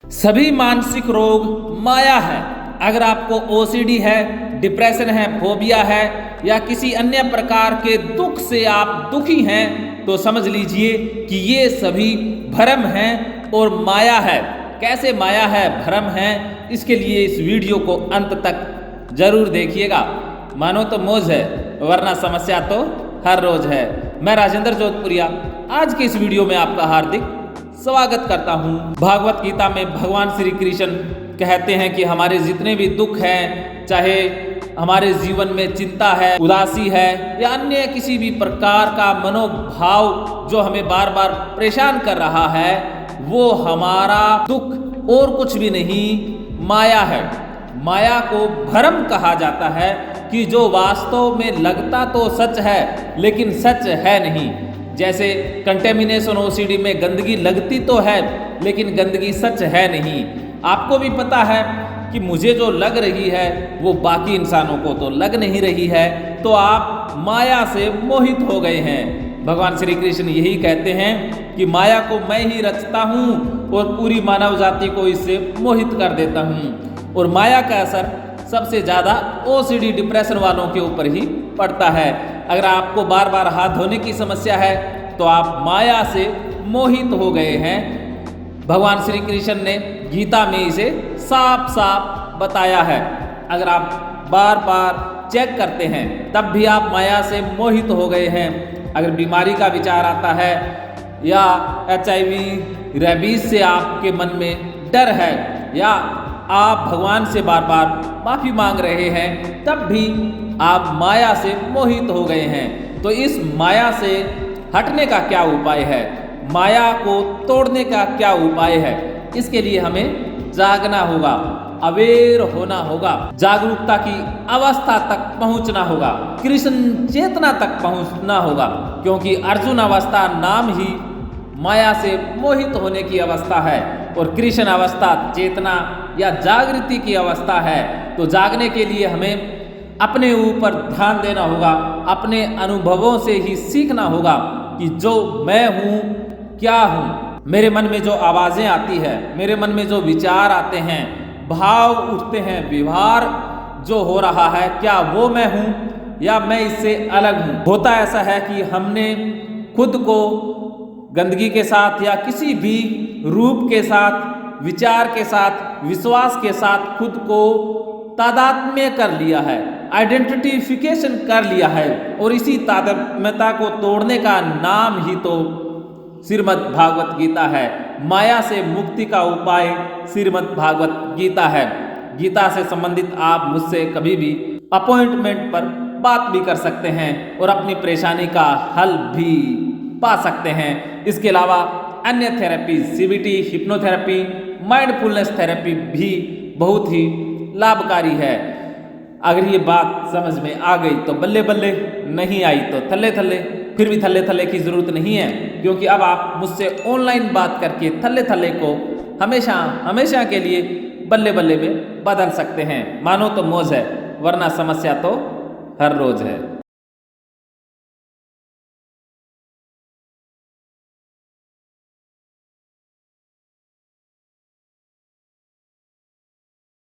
सभी मानसिक रोग माया है। अगर आपको ओसीडी है, डिप्रेशन है, फोबिया है या किसी अन्य प्रकार के दुख से आप दुखी हैं तो समझ लीजिए कि ये सभी भ्रम हैं और माया है। कैसे माया है, भ्रम है, इसके लिए इस वीडियो को अंत तक जरूर देखिएगा। मानो तो मौज है वरना समस्या तो हर रोज है। मैं राजेंद्र जोधपुरिया आज के इस वीडियो में आपका हार्दिक स्वागत करता हूँ। भागवत गीता में भगवान श्री कृष्ण कहते हैं कि हमारे जितने भी दुख हैं, चाहे हमारे जीवन में चिंता है, उदासी है या अन्य किसी भी प्रकार का मनोभाव जो हमें बार बार परेशान कर रहा है, वो हमारा दुख और कुछ भी नहीं, माया है। माया को भ्रम कहा जाता है कि जो वास्तव में लगता तो सच है लेकिन सच है नहीं। जैसे कंटेमिनेशन ओसीडी में गंदगी लगती तो है लेकिन गंदगी सच है नहीं। आपको भी पता है कि मुझे जो लग रही है वो बाकी इंसानों को तो लग नहीं रही है, तो आप माया से मोहित हो गए हैं। भगवान श्री कृष्ण यही कहते हैं कि माया को मैं ही रचता हूँ और पूरी मानव जाति को इससे मोहित कर देता हूँ। और माया का असर सबसे ज़्यादा ओसीडी डिप्रेशन वालों के ऊपर ही पड़ता है। अगर आपको बार बार हाथ धोने की समस्या है तो आप माया से मोहित हो गए हैं। भगवान श्री कृष्ण ने गीता में इसे साफ साफ बताया है। अगर आप बार बार चेक करते हैं तब भी आप माया से मोहित हो गए हैं। अगर बीमारी का विचार आता है या HIV रेबीज से आपके मन में डर है या आप भगवान से बार बार माफ़ी मांग रहे हैं, तब भी आप माया से मोहित हो गए हैं। तो इस माया से हटने का क्या उपाय है, माया को तोड़ने का क्या उपाय है? इसके लिए हमें जागना होगा, अवेयर होना होगा, जागरूकता की अवस्था तक पहुंचना होगा, कृष्ण चेतना तक पहुंचना होगा। क्योंकि अर्जुन अवस्था नाम ही माया से मोहित होने की अवस्था है और कृष्ण अवस्था चेतना या जागृति की अवस्था है। तो जागने के लिए हमें अपने ऊपर ध्यान देना होगा, अपने अनुभवों से ही सीखना होगा कि जो मैं हूँ क्या हूँ। मेरे मन में जो आवाज़ें आती है, मेरे मन में जो विचार आते हैं, भाव उठते हैं, व्यवहार जो हो रहा है, क्या वो मैं हूँ या मैं इससे अलग हूँ? होता ऐसा है कि हमने खुद को गंदगी के साथ या किसी भी रूप के साथ, विचार के साथ, विश्वास के साथ खुद को तादात्म्य कर लिया है, आइडेंटिफिकेशन कर लिया है। और इसी तादात्म्यता को तोड़ने का नाम ही तो श्रीमद् भागवत गीता है। माया से मुक्ति का उपाय श्रीमद् भागवत गीता है। गीता से संबंधित आप मुझसे कभी भी अपॉइंटमेंट पर बात भी कर सकते हैं और अपनी परेशानी का हल भी पा सकते हैं। इसके अलावा अन्य therapy, CBT, hypnotherapy, mindfulness therapy भी बहुत ही लाभकारी है। अगर ये बात समझ में आ गई तो बल्ले बल्ले, नहीं आई तो थल्ले थल्ले। फिर भी थल्ले थल्ले की ज़रूरत नहीं है, क्योंकि अब आप मुझसे ऑनलाइन बात करके थल्ले थल्ले को हमेशा हमेशा के लिए बल्ले बल्ले में बदल सकते हैं। मानो तो मौज है वरना समस्या तो हर रोज है।